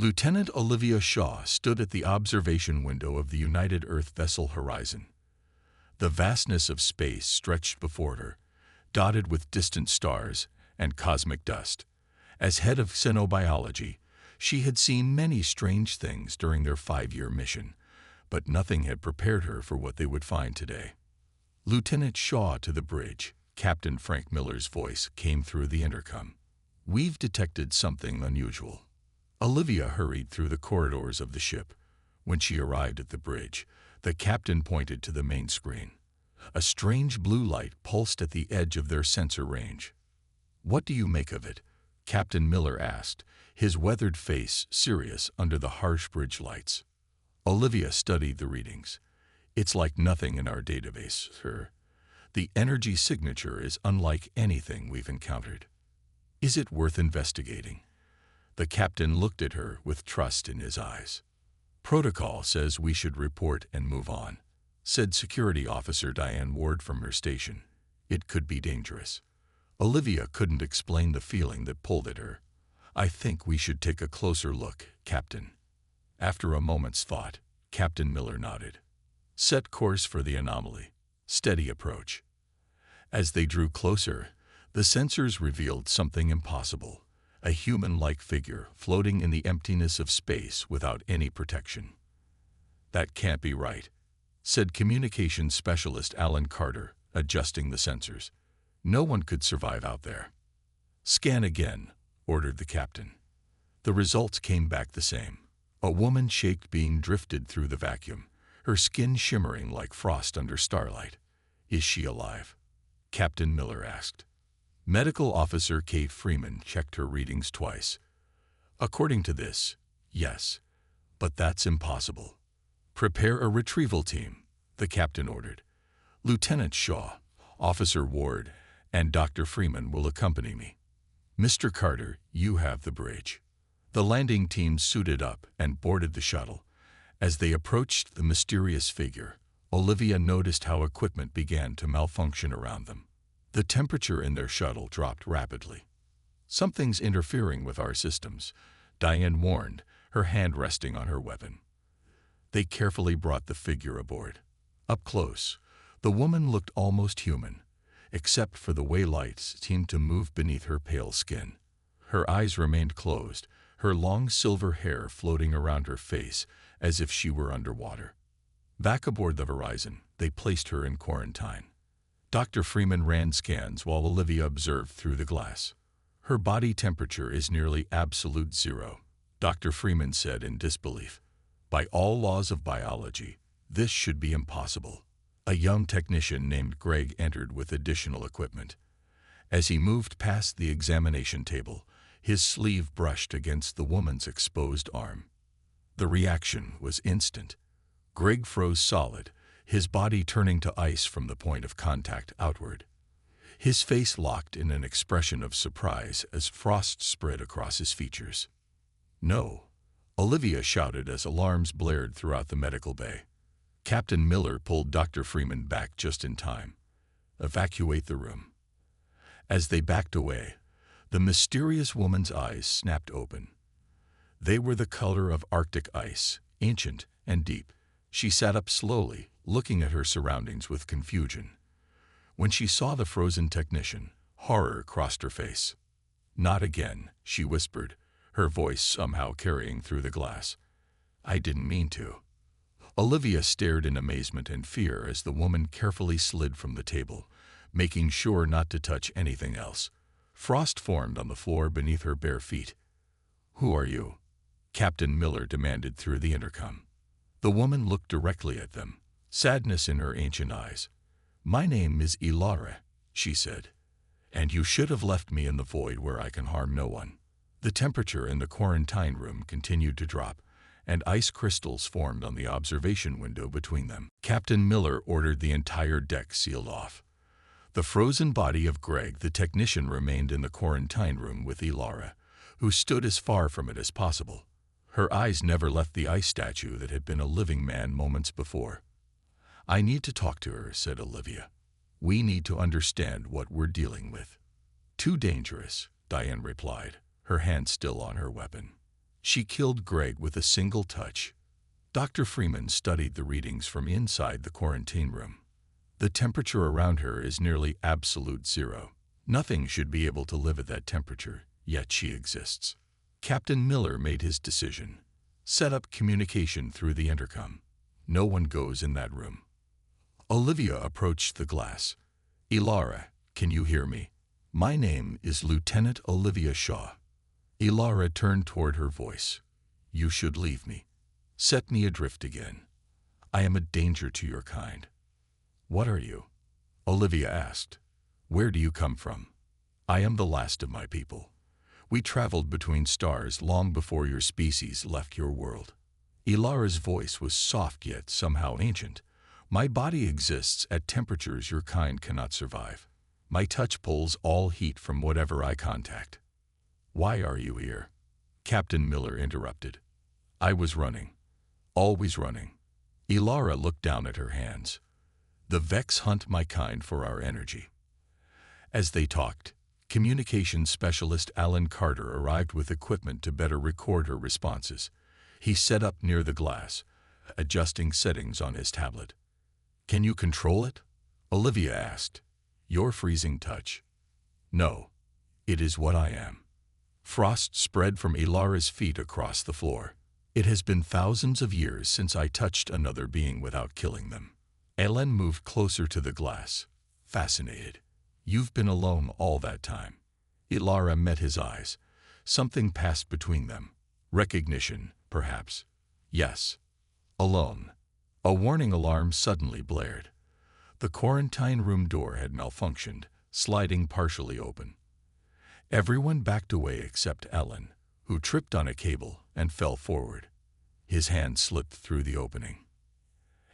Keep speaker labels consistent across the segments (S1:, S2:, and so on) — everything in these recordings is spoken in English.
S1: Lieutenant Olivia Shaw stood at the observation window of the United Earth vessel Horizon. The vastness of space stretched before her, dotted with distant stars and cosmic dust. As head of xenobiology, she had seen many strange things during their 5-year mission, but nothing had prepared her for what they would find today. "Lieutenant Shaw to the bridge," Captain Frank Miller's voice came through the intercom. "We've detected something unusual." Olivia hurried through the corridors of the ship. When she arrived at the bridge, the captain pointed to the main screen. A strange blue light pulsed at the edge of their sensor range. "What do you make of it?" Captain Miller asked, his weathered face serious under the harsh bridge lights. Olivia studied the readings. "It's like nothing in our database, sir. The energy signature is unlike anything we've encountered." "Is it worth investigating?" The captain looked at her with trust in his eyes. "Protocol says we should report and move on," said Security Officer Diane Ward from her station. "It could be dangerous." Olivia couldn't explain the feeling that pulled at her. "I think we should take a closer look, Captain." After a moment's thought, Captain Miller nodded. "Set course for the anomaly. Steady approach." As they drew closer, the sensors revealed something impossible. A human-like figure floating in the emptiness of space without any protection. "That can't be right," said communications specialist Alan Carter, adjusting the sensors. "No one could survive out there." "Scan again," ordered the captain. The results came back the same. A woman-shaped being drifted through the vacuum, her skin shimmering like frost under starlight. "Is she alive?" Captain Miller asked. Medical Officer Kate Freeman checked her readings twice. "According to this, yes. But that's impossible. Prepare a retrieval team," the captain ordered. "Lieutenant Shaw, Officer Ward, and Dr. Freeman will accompany me. Mr. Carter, you have the bridge." The landing team suited up and boarded the shuttle. As they approached the mysterious figure, Olivia noticed how equipment began to malfunction around them. The temperature in their shuttle dropped rapidly. "Something's interfering with our systems," Diane warned, her hand resting on her weapon. They carefully brought the figure aboard. Up close, the woman looked almost human, except for the way lights seemed to move beneath her pale skin. Her eyes remained closed, her long silver hair floating around her face as if she were underwater. Back aboard the Horizon, they placed her in quarantine. Dr. Freeman ran scans while Olivia observed through the glass. "Her body temperature is nearly absolute zero," Dr. Freeman said in disbelief. "By all laws of biology, this should be impossible." A young technician named Greg entered with additional equipment. As he moved past the examination table, his sleeve brushed against the woman's exposed arm. The reaction was instant. Greg froze solid, his body turning to ice from the point of contact outward. His face locked in an expression of surprise as frost spread across his features. "No!" Olivia shouted as alarms blared throughout the medical bay. Captain Miller pulled Dr. Freeman back just in time. "Evacuate the room." As they backed away, the mysterious woman's eyes snapped open. They were the color of Arctic ice, ancient and deep. She sat up slowly, looking at her surroundings with confusion. When she saw the frozen technician, horror crossed her face. "Not again," she whispered, her voice somehow carrying through the glass. "I didn't mean to." Olivia stared in amazement and fear as the woman carefully slid from the table, making sure not to touch anything else. Frost formed on the floor beneath her bare feet. "Who are you?" Captain Miller demanded through the intercom. The woman looked directly at them, sadness in her ancient eyes. "My name is Ilara," she said, "and you should have left me in the void where I can harm no one." The temperature in the quarantine room continued to drop, and ice crystals formed on the observation window between them. Captain Miller ordered the entire deck sealed off. The frozen body of Greg, the technician, remained in the quarantine room with Ilara, who stood as far from it as possible. Her eyes never left the ice statue that had been a living man moments before. "I need to talk to her," said Olivia. "We need to understand what we're dealing with." "Too dangerous," Diane replied, her hand still on her weapon. She killed Greg with a single touch. Dr. Freeman studied the readings from inside the quarantine room. The temperature around her is nearly absolute zero. Nothing should be able to live at that temperature, yet she exists. Captain Miller made his decision. Set up communication through the intercom. No one goes in that room. Olivia approached the glass. Elara, can you hear me? My name is Lieutenant Olivia Shaw. Elara turned toward her voice. You should leave me. Set me adrift again. I am a danger to your kind. What are you? Olivia asked. Where do you come from? I am the last of my people. We traveled between stars long before your species left your world. Elara's voice was soft yet somehow ancient. My body exists at temperatures your kind cannot survive. My touch pulls all heat from whatever I contact. Why are you here? Captain Miller interrupted. I was running. Always running. Elara looked down at her hands. The Vex hunt my kind for our energy. As they talked, communications specialist Alan Carter arrived with equipment to better record her responses. He sat up near the glass, adjusting settings on his tablet. Can you control it? Olivia asked. Your freezing touch. No, it is what I am. Frost spread from Elara's feet across the floor. It has been thousands of years since I touched another being without killing them. Ellen moved closer to the glass, fascinated. You've been alone all that time. Elara met his eyes. Something passed between them. Recognition, perhaps. Yes. Alone. A warning alarm suddenly blared. The quarantine room door had malfunctioned, sliding partially open. Everyone backed away except Ellen, who tripped on a cable and fell forward. His hand slipped through the opening.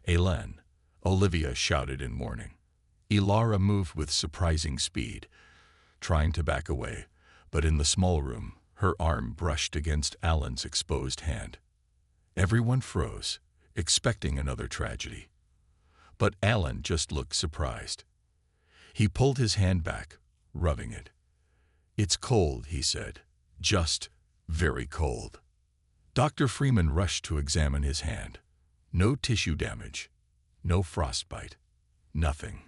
S1: Ellen, Olivia shouted in warning. Elara moved with surprising speed, trying to back away, but in the small room, her arm brushed against Alan's exposed hand. Everyone froze, expecting another tragedy. But Alan just looked surprised. He pulled his hand back, rubbing it. It's cold, he said. Just very cold. Dr. Freeman rushed to examine his hand. No tissue damage. No frostbite. Nothing.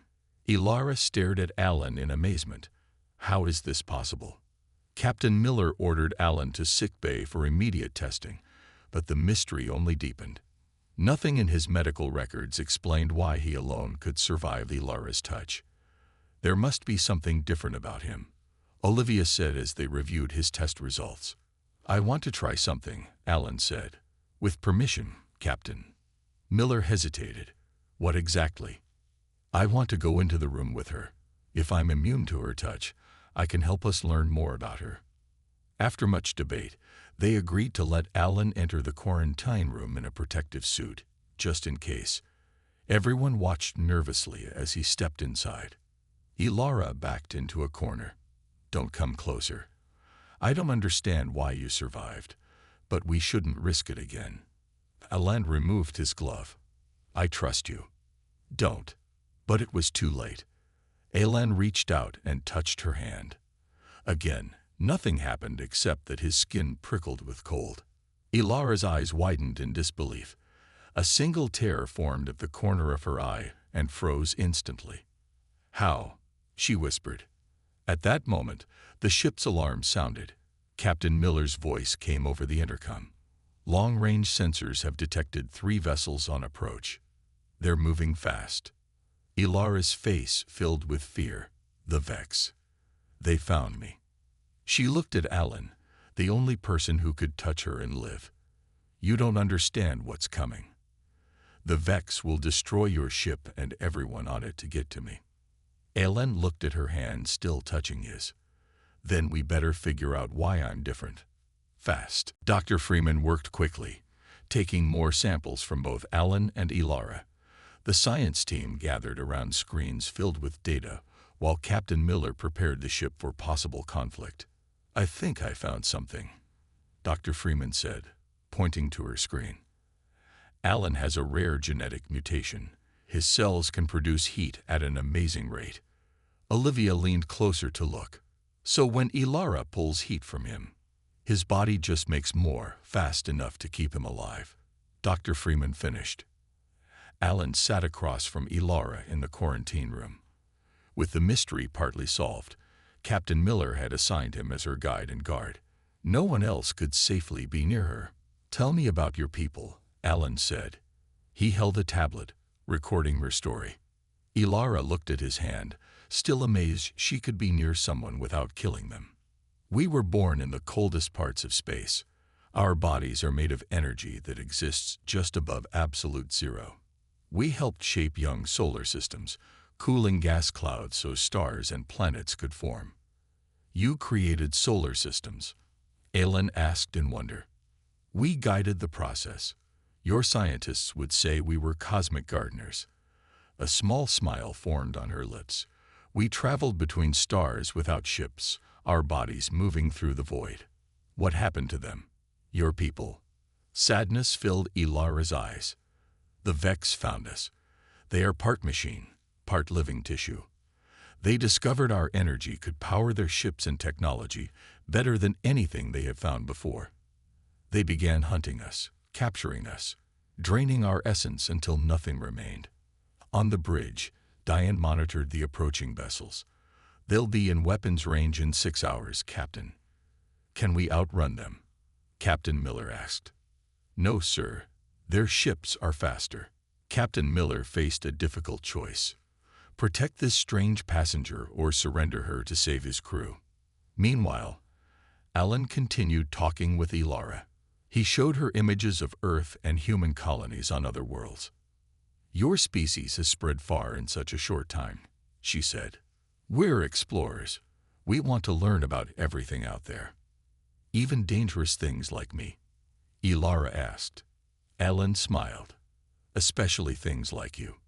S1: Elara stared at Alan in amazement. How is this possible? Captain Miller ordered Alan to sickbay for immediate testing, but the mystery only deepened. Nothing in his medical records explained why he alone could survive Elara's touch. There must be something different about him, Olivia said as they reviewed his test results. I want to try something, Alan said. With permission, Captain. Miller hesitated. What exactly? I want to go into the room with her. If I'm immune to her touch, I can help us learn more about her. After much debate, they agreed to let Alan enter the quarantine room in a protective suit, just in case. Everyone watched nervously as he stepped inside. Elara backed into a corner. Don't come closer. I don't understand why you survived, but we shouldn't risk it again. Alan removed his glove. I trust you. Don't. But it was too late. Alan reached out and touched her hand. Again, nothing happened except that his skin prickled with cold. Elara's eyes widened in disbelief. A single tear formed at the corner of her eye and froze instantly. How? She whispered. At that moment, the ship's alarm sounded. Captain Miller's voice came over the intercom. Long-range sensors have detected 3 vessels on approach. They're moving fast. Elara's face filled with fear. The Vex. They found me. She looked at Alan, the only person who could touch her and live. You don't understand what's coming. The Vex will destroy your ship and everyone on it to get to me. Alan looked at her hand still touching his. Then we better figure out why I'm different. Fast. Dr. Freeman worked quickly, taking more samples from both Alan and Elara. The science team gathered around screens filled with data, while Captain Miller prepared the ship for possible conflict. I think I found something, Dr. Freeman said, pointing to her screen. Alan has a rare genetic mutation. His cells can produce heat at an amazing rate. Olivia leaned closer to look. So when Elara pulls heat from him, His body just makes more, fast enough to keep him alive. Dr. Freeman finished. Alan sat across from Elara in the quarantine room. With the mystery partly solved, Captain Miller had assigned him as her guide and guard. No one else could safely be near her. "Tell me about your people," Alan said. He held a tablet, recording her story. Elara looked at his hand, still amazed she could be near someone without killing them. "We were born in the coldest parts of space. Our bodies are made of energy that exists just above absolute zero. We helped shape young solar systems, cooling gas clouds so stars and planets could form." "You created solar systems?" Alan asked in wonder. "We guided the process. Your scientists would say we were cosmic gardeners." A small smile formed on her lips. "We traveled between stars without ships, our bodies moving through the void." "What happened to them? Your people?" Sadness filled Elara's eyes. "The Vex found us. They are part machine, part living tissue. They discovered our energy could power their ships and technology better than anything they had found before. They began hunting us, capturing us, draining our essence until nothing remained." On the bridge, Diane monitored the approaching vessels. "They'll be in weapons range in 6 hours, Captain." "Can we outrun them?" Captain Miller asked. "No, sir. Their ships are faster." Captain Miller faced a difficult choice: protect this strange passenger or surrender her to save his crew. Meanwhile, Alan continued talking with Elara. He showed her images of Earth and human colonies on other worlds. "Your species has spread far in such a short time," she said. "We're explorers. We want to learn about everything out there." "Even dangerous things like me?" Elara asked. Alan smiled. "Especially things like you."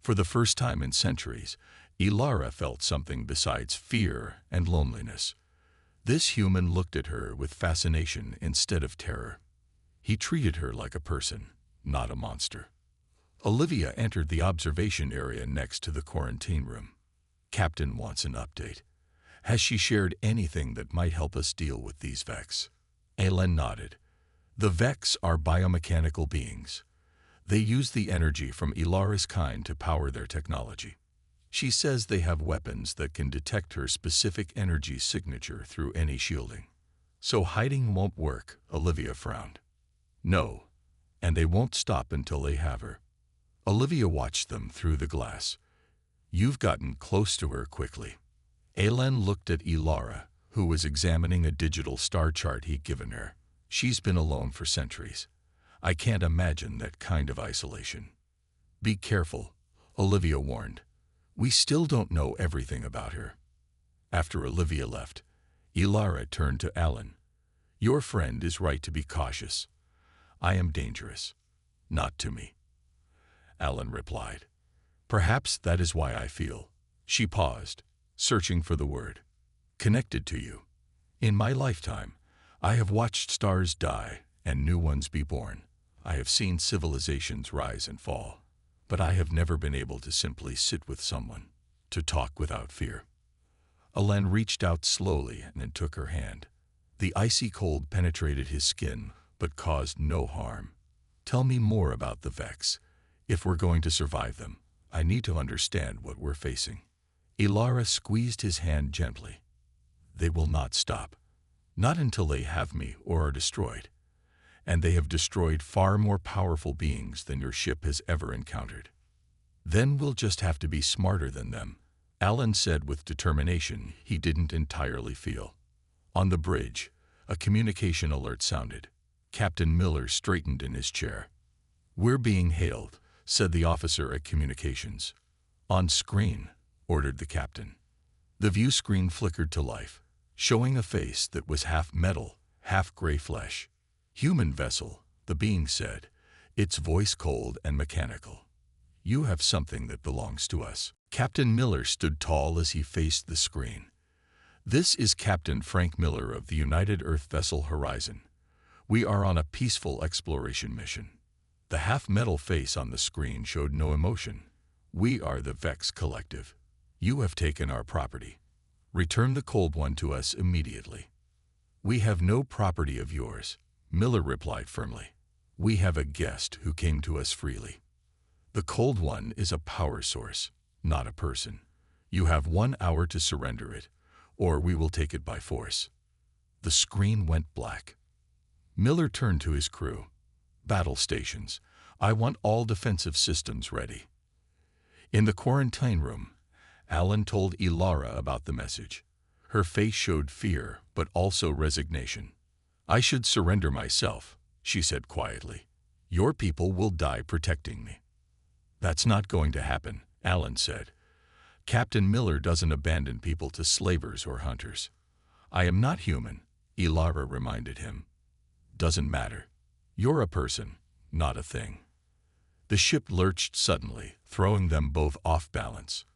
S1: For the first time in centuries, Elara felt something besides fear and loneliness. This human looked at her with fascination instead of terror. He treated her like a person, not a monster. Olivia entered the observation area next to the quarantine room. "Captain wants an update. Has she shared anything that might help us deal with these Vex?" Alan nodded. "The Vex are biomechanical beings. They use the energy from Elara's kind to power their technology. She says they have weapons that can detect her specific energy signature through any shielding. So hiding won't work," Olivia frowned. "No, and they won't stop until they have her." Olivia watched them through the glass. "You've gotten close to her quickly." Alan looked at Elara, who was examining a digital star chart he'd given her. "She's been alone for centuries. I can't imagine that kind of isolation." "Be careful," Olivia warned. "We still don't know everything about her." After Olivia left, Elara turned to Alan. "Your friend is right to be cautious. I am dangerous. Not to me." Alan replied. "Perhaps that is why I feel." She paused, searching for the word. "Connected to you. In my lifetime, I have watched stars die and new ones be born. I have seen civilizations rise and fall, but I have never been able to simply sit with someone, to talk without fear." Alan reached out slowly and took her hand. The icy cold penetrated his skin, but caused no harm. "Tell me more about the Vex. If we're going to survive them, I need to understand what we're facing." Elara squeezed his hand gently. "They will not stop. Not until they have me or are destroyed. And they have destroyed far more powerful beings than your ship has ever encountered. Then we'll just have to be smarter than them," Alan said with determination he didn't entirely feel. On the bridge, a communication alert sounded. Captain Miller straightened in his chair. "We're being hailed," said the officer at communications. "On screen," ordered the captain. The view screen flickered to life, showing a face that was half metal, half gray flesh. "Human vessel," the being said, its voice cold and mechanical. "You have something that belongs to us." Captain Miller stood tall as he faced the screen. "This is Captain Frank Miller of the United Earth vessel Horizon. We are on a peaceful exploration mission." The half-metal face on the screen showed no emotion. "We are the Vex Collective. You have taken our property. Return the cold one to us immediately." "We have no property of yours," Miller replied firmly. "We have a guest who came to us freely. The Cold One is a power source, not a person. You have 1 hour to surrender it, or we will take it by force." The screen went black. Miller turned to his crew. "Battle stations. I want all defensive systems ready." In the quarantine room, Alan told Ilara about the message. Her face showed fear, but also resignation. "I should surrender myself," she said quietly. "Your people will die protecting me." "That's not going to happen," Alan said. "Captain Miller doesn't abandon people to slavers or hunters." "I am not human," Ilara reminded him. "Doesn't matter. You're a person, not a thing." The ship lurched suddenly, throwing them both off balance.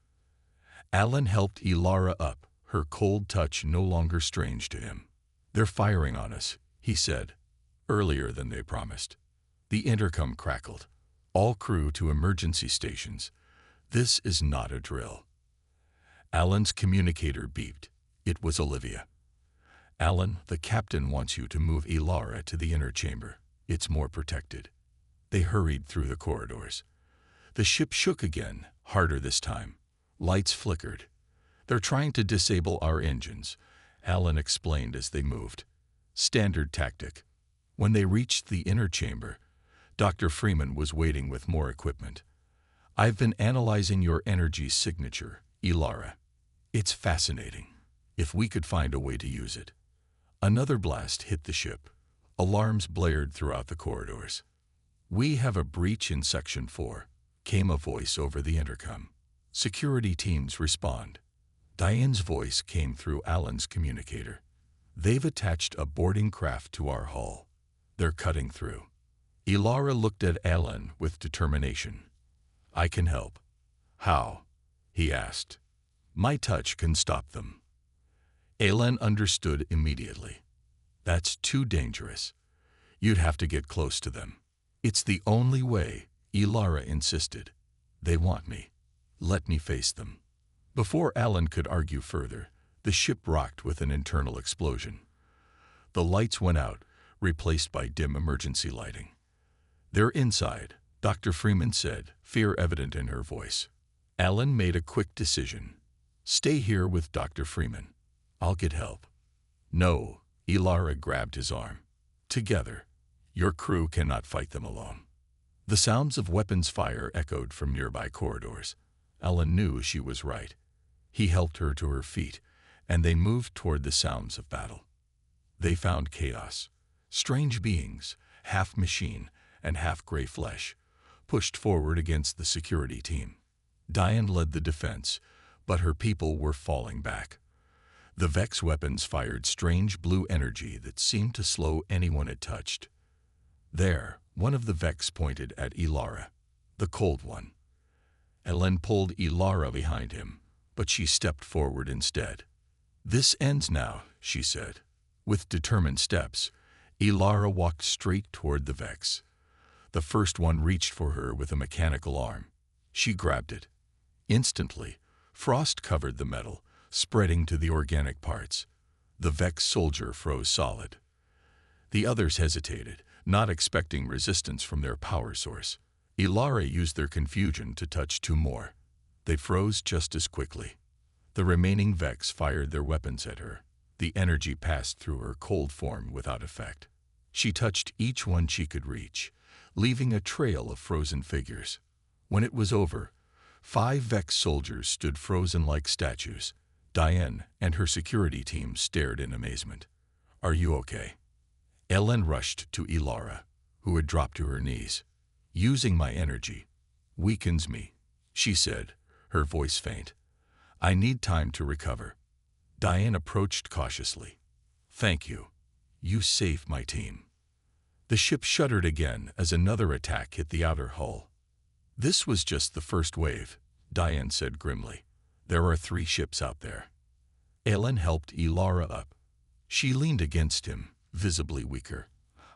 S1: Alan helped Ilara up, her cold touch no longer strange to him. "They're firing on us," he said, earlier than they promised. The intercom crackled. "All crew to emergency stations. This is not a drill." Alan's communicator beeped. It was Olivia. "Alan, the captain wants you to move Ilara to the inner chamber. It's more protected." They hurried through the corridors. The ship shook again, harder this time. Lights flickered. "They're trying to disable our engines," Alan explained as they moved. "Standard tactic." When they reached the inner chamber, Dr. Freeman was waiting with more equipment. "I've been analyzing your energy signature, Ilara. It's fascinating. If we could find a way to use it." Another blast hit the ship. Alarms blared throughout the corridors. "We have a breach in Section 4, came a voice over the intercom. "Security teams respond." Diane's voice came through Alan's communicator. "They've attached a boarding craft to our hull. They're cutting through." Ilara looked at Alan with determination. "I can help." "How?" he asked. "My touch can stop them." Alan understood immediately. "That's too dangerous. You'd have to get close to them." "It's the only way," Ilara insisted. "They want me. Let me face them." Before Alan could argue further, the ship rocked with an internal explosion. The lights went out, replaced by dim emergency lighting. "They're inside," Dr. Freeman said, fear evident in her voice. Alan made a quick decision. "Stay here with Dr. Freeman. I'll get help." "No," Ilara grabbed his arm. "Together. Your crew cannot fight them alone." The sounds of weapons fire echoed from nearby corridors. Alan knew she was right. He helped her to her feet, and they moved toward the sounds of battle. They found chaos. Strange beings, half machine and half gray flesh, pushed forward against the security team. Diane led the defense, but her people were falling back. The Vex weapons fired strange blue energy that seemed to slow anyone it touched. There, one of the Vex pointed at Ilara, the Cold One. Alan pulled Ilara behind him, but she stepped forward instead. "This ends now," she said. With determined steps, Ilara walked straight toward the Vex. The first one reached for her with a mechanical arm. She grabbed it. Instantly, frost covered the metal, spreading to the organic parts. The Vex soldier froze solid. The others hesitated, not expecting resistance from their power source. Ilara used their confusion to touch two more. They froze just as quickly. The remaining Vex fired their weapons at her. The energy passed through her cold form without effect. She touched each one she could reach, leaving a trail of frozen figures. When it was over, 5 Vex soldiers stood frozen like statues. Diane and her security team stared in amazement. "Are you okay?" Ellen rushed to Ilara, who had dropped to her knees. "Using my energy weakens me," she said, her voice faint. "I need time to recover." Diane approached cautiously. "Thank you. You saved my team." The ship shuddered again as another attack hit the outer hull. "This was just the first wave," Diane said grimly. "There are 3 ships out there." Ellen helped Ilara up. She leaned against him, visibly weaker.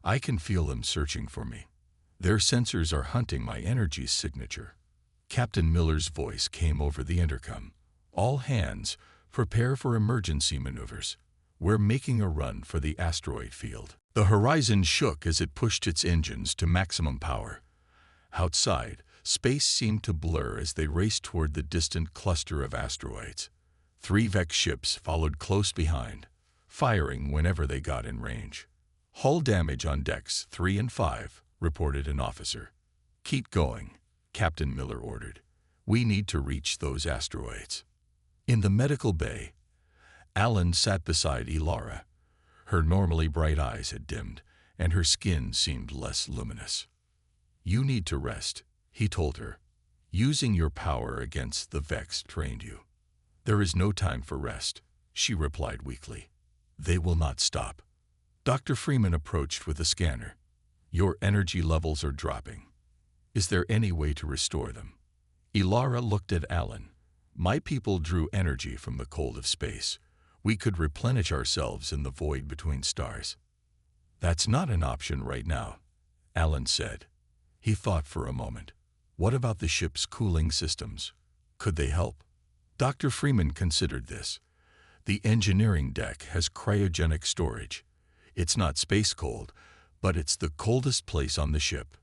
S1: "I can feel them searching for me. Their sensors are hunting my energy signature." Captain Miller's voice came over the intercom. "All hands, prepare for emergency maneuvers. We're making a run for the asteroid field. The horizon shook as it pushed its engines to maximum power. Outside, space seemed to blur as they raced toward the distant cluster of asteroids. 3 Vex ships followed close behind, firing whenever they got in range. "Hull damage on decks 3 and 5, reported an officer. "Keep going," Captain Miller ordered. "We need to reach those asteroids." In the medical bay, Alan sat beside Elara. Her normally bright eyes had dimmed, and her skin seemed less luminous. "You need to rest," he told her. "Using your power against the Vex trained you." "There is no time for rest," she replied weakly. "They will not stop." Dr. Freeman approached with a scanner. "Your energy levels are dropping. Is there any way to restore them?" Elara looked at Alan. "My people drew energy from the cold of space. We could replenish ourselves in the void between stars." "That's not an option right now," Alan said. He thought for a moment. "What about the ship's cooling systems? Could they help?" Dr. Freeman considered this. "The engineering deck has cryogenic storage. It's not space cold, but it's the coldest place on the ship."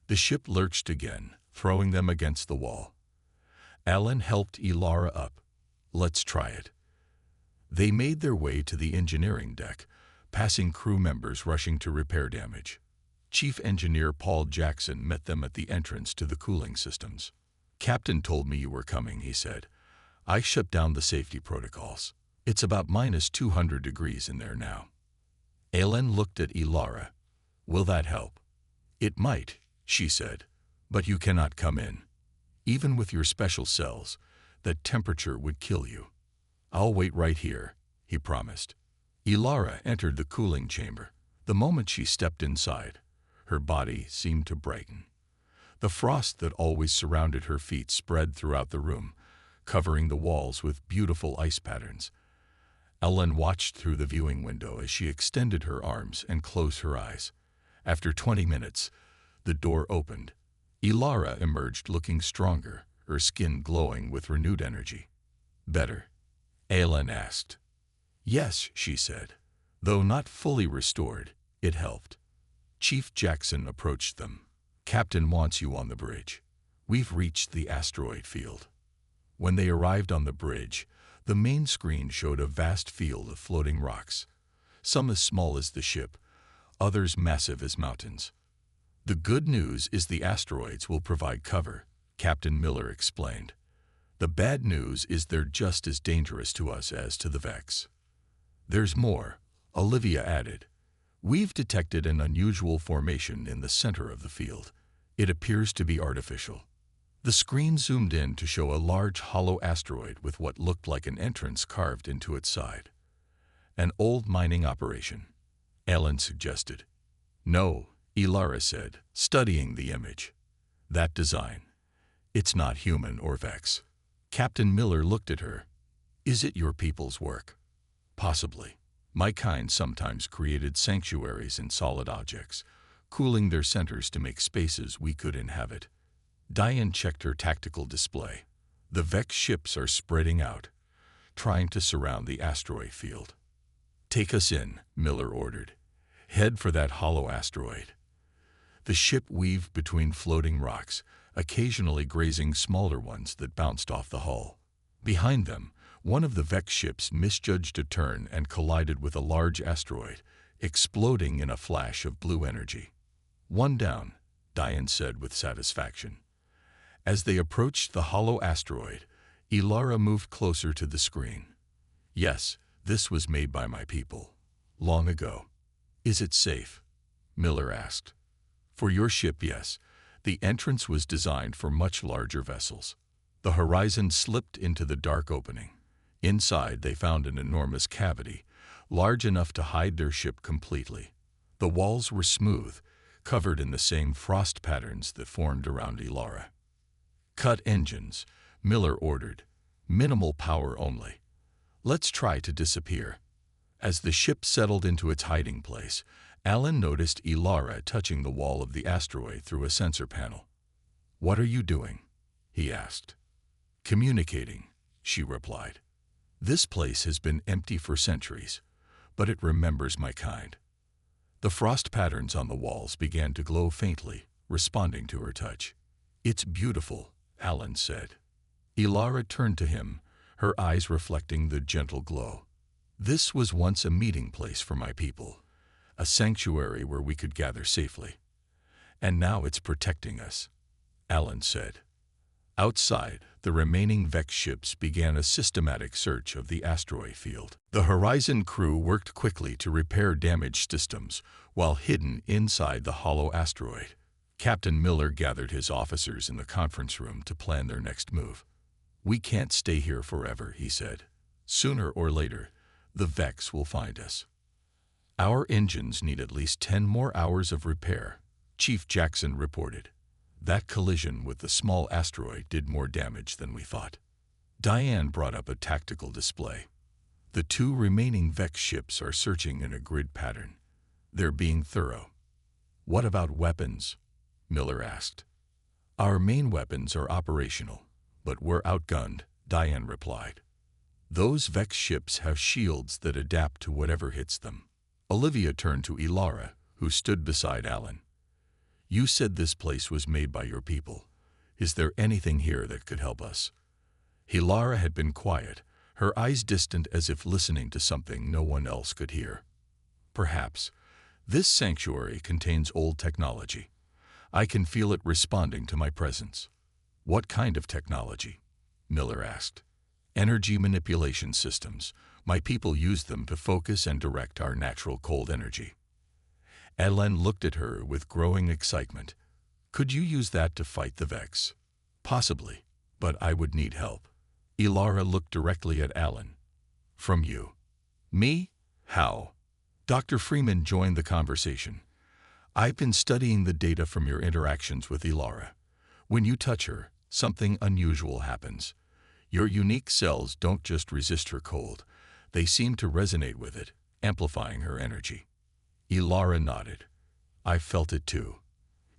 S1: The ship lurched again, throwing them against the wall. Alan helped Elara up. "Let's try it." They made their way to the engineering deck, passing crew members rushing to repair damage. Chief Engineer Paul Jackson met them at the entrance to the cooling systems. "Captain told me you were coming," he said. "I shut down the safety protocols. It's about minus 200 degrees in there now." Alan looked at Elara. "Will that help?" "It might," she said, "but you cannot come in. Even with your special cells, that temperature would kill you." "I'll wait right here," he promised. Elara entered the cooling chamber. The moment she stepped inside, her body seemed to brighten. The frost that always surrounded her feet spread throughout the room, covering the walls with beautiful ice patterns. Ellen watched through the viewing window as she extended her arms and closed her eyes. After 20 minutes, the door opened. Elara emerged looking stronger, her skin glowing with renewed energy. "Better?" Alan asked. "Yes," she said. Though not fully restored, it helped. Chief Jackson approached them. "Captain wants you on the bridge. We've reached the asteroid field." When they arrived on the bridge, the main screen showed a vast field of floating rocks, some as small as the ship, others massive as mountains. "The good news is the asteroids will provide cover," Captain Miller explained. "The bad news is they're just as dangerous to us as to the Vex." "There's more," Olivia added. "We've detected an unusual formation in the center of the field. It appears to be artificial." The screen zoomed in to show a large hollow asteroid with what looked like an entrance carved into its side. "An old mining operation," Alan suggested. "No," Elara said, studying the image. "That design. It's not human or Vex." Captain Miller looked at her. "Is it your people's work?" "Possibly. My kind sometimes created sanctuaries in solid objects, cooling their centers to make spaces we could inhabit." Diane checked her tactical display. "The Vex ships are spreading out, trying to surround the asteroid field." "Take us in," Miller ordered. "Head for that hollow asteroid." The ship weaved between floating rocks, occasionally grazing smaller ones that bounced off the hull. Behind them, one of the Vex ships misjudged a turn and collided with a large asteroid, exploding in a flash of blue energy. "One down," Diane said with satisfaction. As they approached the hollow asteroid, Elara moved closer to the screen. "Yes, this was made by my people. Long ago." "Is it safe?" Miller asked. "For your ship, yes. The entrance was designed for much larger vessels." The horizon slipped into the dark opening. Inside, they found an enormous cavity, large enough to hide their ship completely. The walls were smooth, covered in the same frost patterns that formed around Elara. "Cut engines," Miller ordered. "Minimal power only. Let's try to disappear." As the ship settled into its hiding place, Alan noticed Elara touching the wall of the asteroid through a sensor panel. "What are you doing?" he asked. "Communicating," she replied. "This place has been empty for centuries. but it remembers my kind. The frost patterns on the walls began to glow faintly, responding to her touch. It's beautiful, Alan said. Ilara turned to him, her eyes reflecting the gentle glow. This was once a meeting place for my people, a sanctuary where we could gather safely. And now it's protecting us, Alan said. Outside, the remaining Vex ships began a systematic search of the asteroid field. The Horizon crew worked quickly to repair damaged systems while hidden inside the hollow asteroid. Captain Miller gathered his officers in the conference room to plan their next move. We can't stay here forever, he said. Sooner or later, the Vex will find us. Our engines need at least 10 more hours of repair, Chief Jackson reported. That collision with the small asteroid did more damage than we thought. Diane brought up a tactical display. The 2 remaining Vex ships are searching in a grid pattern. They're being thorough. What about weapons? Miller asked. Our main weapons are operational, but we're outgunned, Diane replied. Those Vex ships have shields that adapt to whatever hits them. Olivia turned to Ilara, who stood beside Alan. You said this place was made by your people. Is there anything here that could help us? Ilara had been quiet, her eyes distant as if listening to something no one else could hear. Perhaps. This sanctuary contains old technology. I can feel it responding to my presence. What kind of technology? Miller asked. Energy manipulation systems. My people use them to focus and direct our natural cold energy. Ellen looked at her with growing excitement. Could you use that to fight the Vex? Possibly, but I would need help. Ilara looked directly at Alan. From you. Me? How? Dr. Freeman joined the conversation. I've been studying the data from your interactions with Ilara. When you touch her, something unusual happens. Your unique cells don't just resist her cold. They seem to resonate with it, amplifying her energy. Ilara nodded. I felt it too.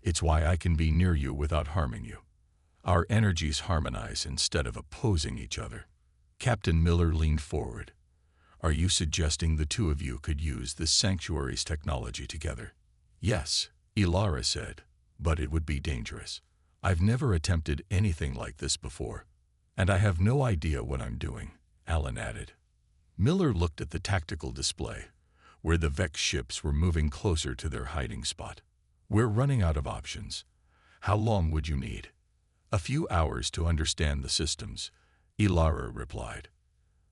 S1: It's why I can be near you without harming you. Our energies harmonize instead of opposing each other. Captain Miller leaned forward. Are you suggesting the 2 of you could use this sanctuary's technology together? Yes, Ilara said, but it would be dangerous. I've never attempted anything like this before, and I have no idea what I'm doing, Alan added. Miller looked at the tactical display, where the Vex ships were moving closer to their hiding spot. We're running out of options. How long would you need? A few hours to understand the systems, Ilara replied.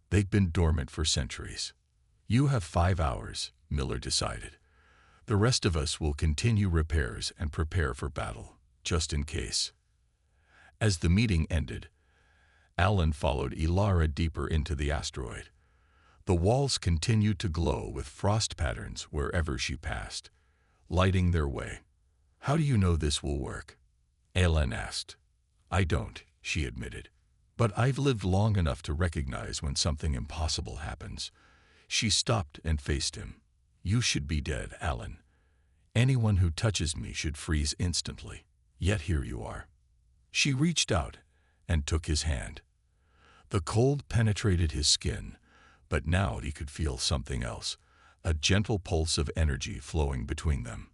S1: They've been dormant for centuries. You have 5 hours, Miller decided. The rest of us will continue repairs and prepare for battle, just in case. As the meeting ended, Alan followed Ilara deeper into the asteroid. The walls continued to glow with frost patterns wherever she passed, lighting their way. How do you know this will work? Alan asked. I don't, she admitted. But I've lived long enough to recognize when something impossible happens. She stopped and faced him. You should be dead, Alan. Anyone who touches me should freeze instantly. Yet here you are. She reached out and took his hand. The cold penetrated his skin, but now he could feel something else, a gentle pulse of energy flowing between them.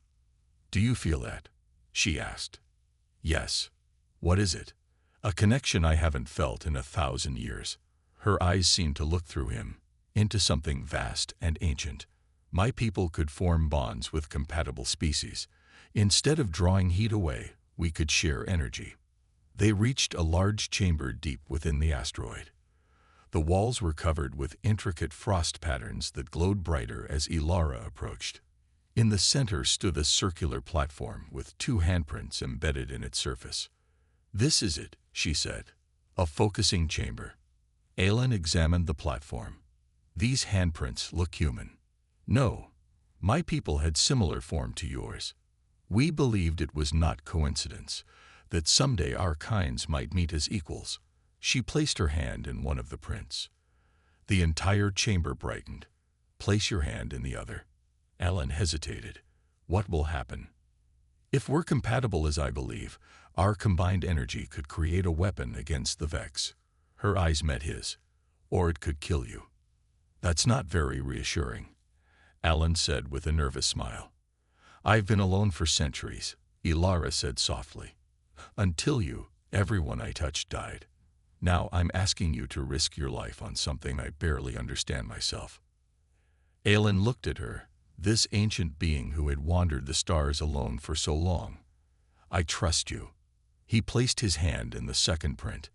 S1: Do you feel that? She asked. Yes. What is it? A connection I haven't felt in 1,000 years. Her eyes seemed to look through him, into something vast and ancient. My people could form bonds with compatible species. Instead of drawing heat away, we could share energy. They reached a large chamber deep within the asteroid. The walls were covered with intricate frost patterns that glowed brighter as Ilara approached. In the center stood a circular platform with 2 handprints embedded in its surface. This is it, she said. A focusing chamber. Alan examined the platform. These handprints look human. No, my people had similar form to yours. We believed it was not coincidence, that someday our kinds might meet as equals. She placed her hand in one of the prints. The entire chamber brightened. Place your hand in the other. Alan hesitated. What will happen? If we're compatible as I believe, our combined energy could create a weapon against the Vex. Her eyes met his. Or it could kill you. That's not very reassuring. Alan said with a nervous smile. I've been alone for centuries, Ilara said softly. Until you, everyone I touched died. Now I'm asking you to risk your life on something I barely understand myself. Alan looked at her, this ancient being who had wandered the stars alone for so long. I trust you. He placed his hand in the second print.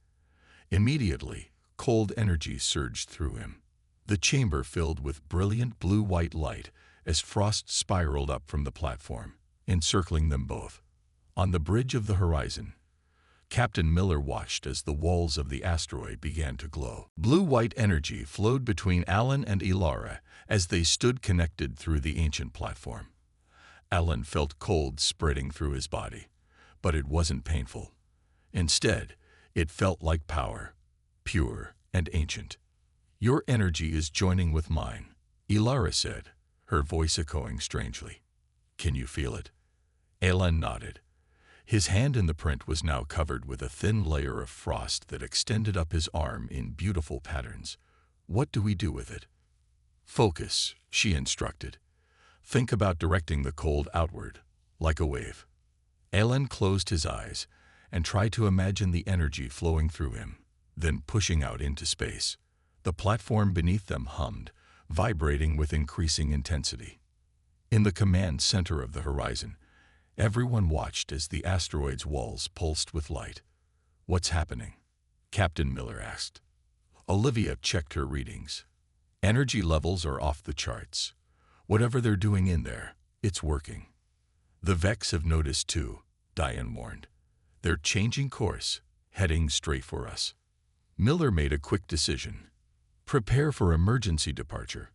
S1: Immediately, cold energy surged through him. The chamber filled with brilliant blue-white light as frost spiraled up from the platform, encircling them both. On the bridge of the horizon, Captain Miller watched as the walls of the asteroid began to glow. Blue-white energy flowed between Alan and Ilara as they stood connected through the ancient platform. Alan felt cold spreading through his body, but it wasn't painful. Instead, it felt like power, pure and ancient. Your energy is joining with mine, Ilara said, her voice echoing strangely. Can you feel it? Alan nodded. His hand in the print was now covered with a thin layer of frost that extended up his arm in beautiful patterns. What do we do with it? Focus, she instructed. Think about directing the cold outward, like a wave. Alan closed his eyes and tried to imagine the energy flowing through him, then pushing out into space. The platform beneath them hummed, vibrating with increasing intensity. In the command center of the horizon, everyone watched as the asteroid's walls pulsed with light. What's happening? Captain Miller asked. Olivia checked her readings. Energy levels are off the charts. Whatever they're doing in there, it's working. The Vex have noticed too, Diane warned. They're changing course, heading straight for us. Miller made a quick decision. Prepare for emergency departure.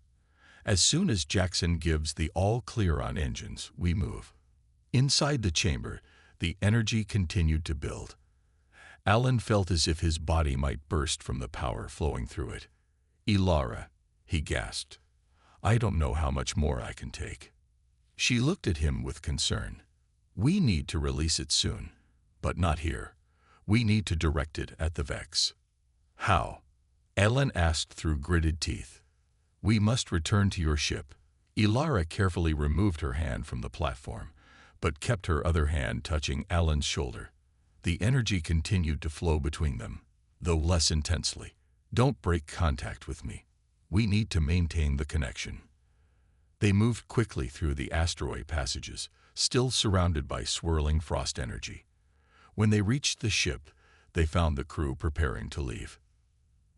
S1: As soon as Jackson gives the all-clear on engines, we move. Inside the chamber, the energy continued to build. Alan felt as if his body might burst from the power flowing through it. Ilara, he gasped. I don't know how much more I can take. She looked at him with concern. We need to release it soon, but not here. We need to direct it at the Vex. How? Alan asked through gritted teeth. We must return to your ship. Ilara carefully removed her hand from the platform, but kept her other hand touching Alan's shoulder. The energy continued to flow between them, though less intensely. Don't break contact with me. We need to maintain the connection. They moved quickly through the asteroid passages, still surrounded by swirling frost energy. When they reached the ship, they found the crew preparing to leave.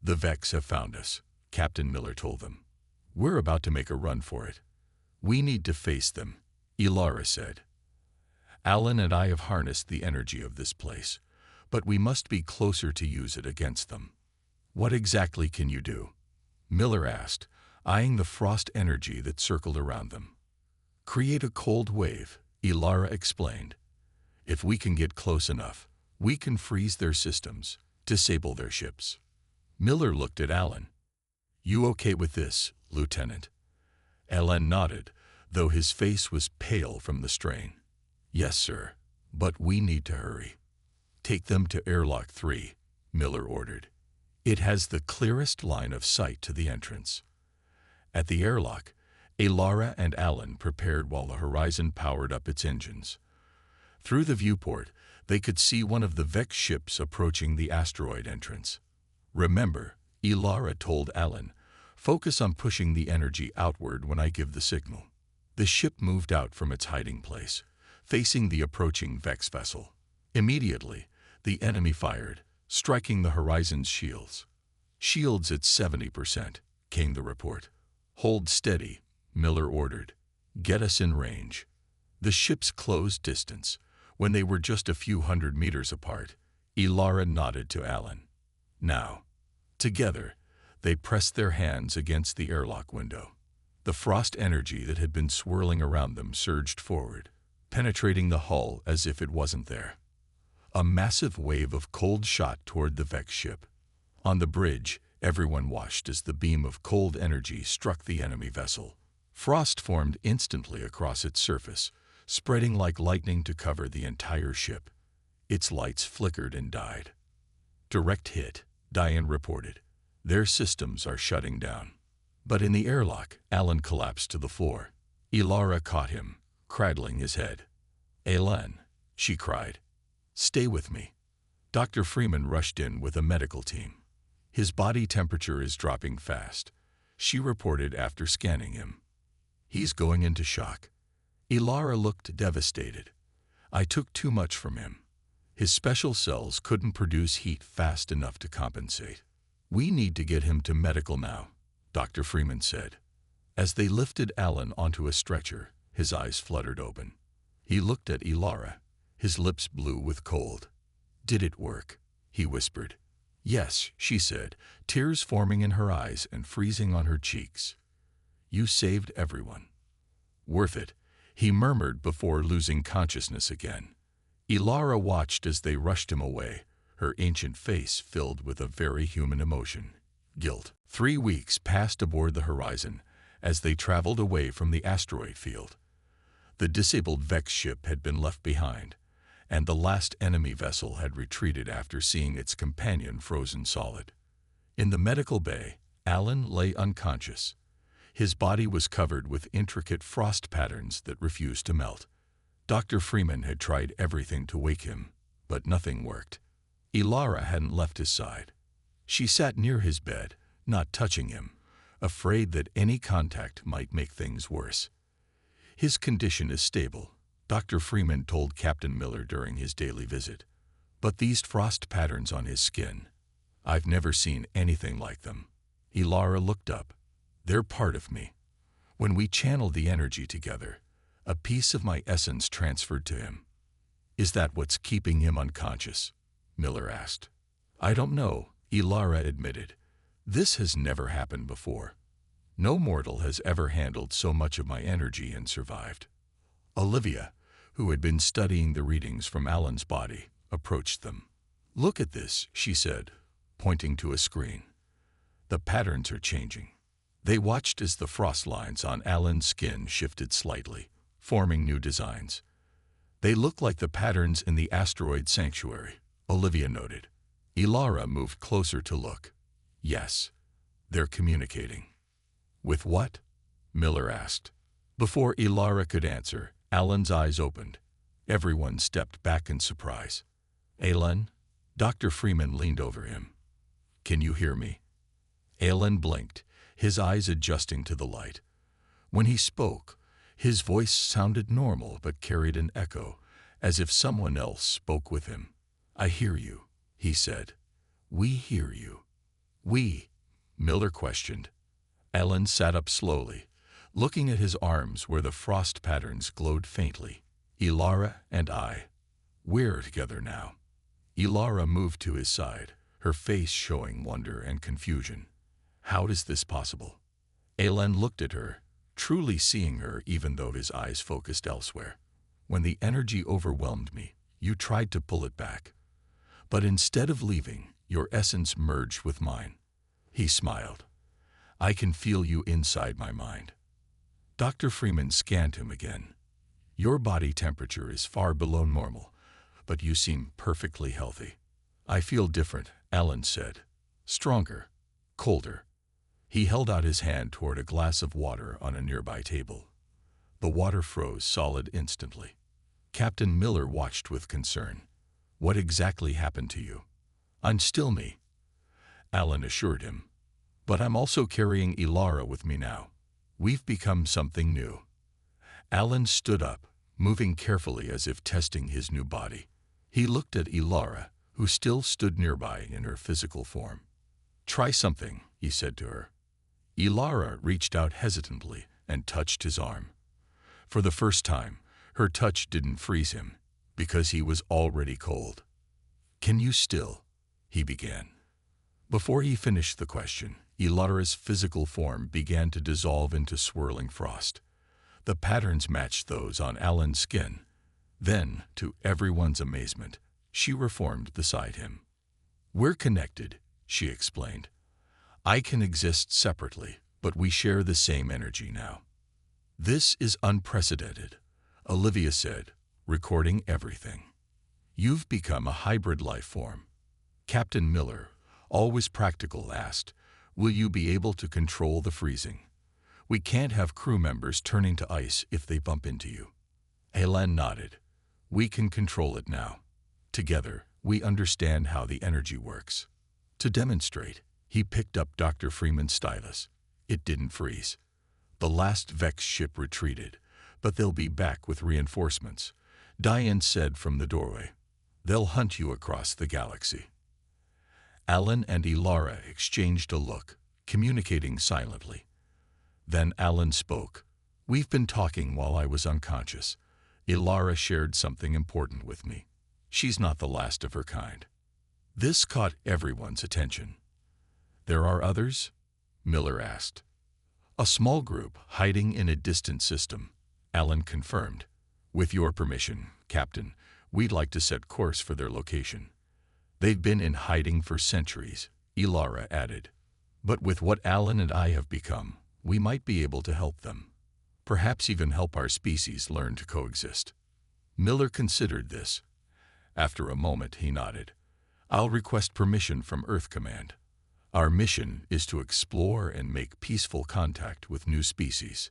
S1: The Vex have found us, Captain Miller told them. We're about to make a run for it. We need to face them, Ilara said. Alan and I have harnessed the energy of this place, but we must be closer to use it against them. What exactly can you do? Miller asked, eyeing the frost energy that circled around them. Create a cold wave, Ilara explained. If we can get close enough, we can freeze their systems, disable their ships. Miller looked at Alan. You okay with this, Lieutenant? Alan nodded, though his face was pale from the strain. Yes, sir, but we need to hurry. Take them to Airlock 3, Miller ordered. It has the clearest line of sight to the entrance. At the airlock, Ilara and Alan prepared while the Horizon powered up its engines. Through the viewport, they could see one of the Vex ships approaching the asteroid entrance. Remember, Ilara told Alan, focus on pushing the energy outward when I give the signal. The ship moved out from its hiding place, facing the approaching Vex vessel. Immediately, the enemy fired, striking the Horizon's shields. Shields at 70%, came the report. Hold steady, Miller ordered. Get us in range. The ships closed distance. When they were just a few hundred meters apart, Ilara nodded to Alan. Now, together, they pressed their hands against the airlock window. The frost energy that had been swirling around them surged forward, penetrating the hull as if it wasn't there. A massive wave of cold shot toward the Vex ship. On the bridge, everyone watched as the beam of cold energy struck the enemy vessel. Frost formed instantly across its surface, spreading like lightning to cover the entire ship. Its lights flickered and died. Direct hit, Diane reported. Their systems are shutting down. But in the airlock, Alan collapsed to the floor. Elara caught him, cradling his head. "Alan," she cried, "stay with me." Dr. Freeman rushed in with a medical team. "His body temperature is dropping fast," she reported after scanning him. "He's going into shock." Elara looked devastated. "I took too much from him. His special cells couldn't produce heat fast enough to compensate. We need to get him to medical now," Dr. Freeman said. As they lifted Alan onto a stretcher, his eyes fluttered open. He looked at Elara, his lips blue with cold. "Did it work?" he whispered. "Yes," she said, tears forming in her eyes and freezing on her cheeks. "You saved everyone." "Worth it," he murmured before losing consciousness again. Elara watched as they rushed him away, her ancient face filled with a very human emotion, guilt. 3 weeks passed aboard the Horizon as they traveled away from the asteroid field. The disabled Vex ship had been left behind, and the last enemy vessel had retreated after seeing its companion frozen solid. In the medical bay, Alan lay unconscious. His body was covered with intricate frost patterns that refused to melt. Dr. Freeman had tried everything to wake him, but nothing worked. Elara hadn't left his side. She sat near his bed, not touching him, afraid that any contact might make things worse. "His condition is stable," Dr. Freeman told Captain Miller during his daily visit. "But these frost patterns on his skin, I've never seen anything like them." Elara looked up. "They're part of me. When we channeled the energy together, a piece of my essence transferred to him." "Is that what's keeping him unconscious?" Miller asked. "I don't know," Elara admitted. "This has never happened before. No mortal has ever handled so much of my energy and survived." Olivia, who had been studying the readings from Alan's body, approached them. "Look at this," she said, pointing to a screen. "The patterns are changing." They watched as the frost lines on Alan's skin shifted slightly, forming new designs. "They look like the patterns in the asteroid sanctuary," Olivia noted. Elara moved closer to look. "Yes, they're communicating." "With what?" Miller asked. Before Elara could answer, Alan's eyes opened. Everyone stepped back in surprise. "Alan?" Dr. Freeman leaned over him. "Can you hear me?" Alan blinked, his eyes adjusting to the light. When he spoke, his voice sounded normal but carried an echo, as if someone else spoke with him. "I hear you," he said. "We hear you." "We?" Miller questioned. Alan sat up slowly, looking at his arms where the frost patterns glowed faintly. "Elara and I. We're together now." Elara moved to his side, her face showing wonder and confusion. "How is this possible?" Alan looked at her, truly seeing her even though his eyes focused elsewhere. "When the energy overwhelmed me, you tried to pull it back. But instead of leaving, your essence merged with mine." He smiled. "I can feel you inside my mind." Dr. Freeman scanned him again. "Your body temperature is far below normal, but you seem perfectly healthy." "I feel different," Alan said. "Stronger, colder." He held out his hand toward a glass of water on a nearby table. The water froze solid instantly. Captain Miller watched with concern. "What exactly happened to you?" "I'm still me," Alan assured him. "But I'm also carrying Elara with me now. We've become something new." Alan stood up, moving carefully as if testing his new body. He looked at Elara, who still stood nearby in her physical form. "Try something," he said to her. Elara reached out hesitantly and touched his arm. For the first time, her touch didn't freeze him, because he was already cold. "Can you still?" he began. Before he finished the question, Elara's physical form began to dissolve into swirling frost. The patterns matched those on Alan's skin. Then, to everyone's amazement, she reformed beside him. "We're connected," she explained. "I can exist separately, but we share the same energy now." "This is unprecedented," Olivia said, recording everything. "You've become a hybrid life form." Captain Miller, always practical, asked, Will you be able to control the freezing? We can't have crew members turning to ice if they bump into you. Alan nodded. We can control it now. Together, we understand how the energy works. To demonstrate, he picked up Dr. Freeman's stylus. It didn't freeze. The last Vex ship retreated, but they'll be back with reinforcements, Diane said from the doorway. They'll hunt you across the galaxy. Alan and Ilara exchanged a look, communicating silently. Then Alan spoke. We've been talking while I was unconscious. Ilara shared something important with me. She's not the last of her kind. This caught everyone's attention. There are others? Miller asked. A small group hiding in a distant system, Alan confirmed. With your permission, Captain, we'd like to set course for their location. They've been in hiding for centuries, Ilara added. But with what Alan and I have become, we might be able to help them. Perhaps even help our species learn to coexist. Miller considered this. After a moment, he nodded. I'll request permission from Earth Command. Our mission is to explore and make peaceful contact with new species.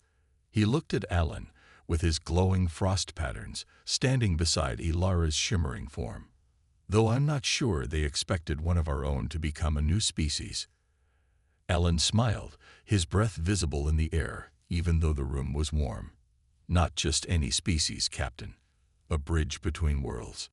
S1: He looked at Alan, with his glowing frost patterns, standing beside Ilara's shimmering form. Though I'm not sure they expected one of our own to become a new species. Alan smiled, his breath visible in the air, even though the room was warm. Not just any species, Captain. A bridge between worlds.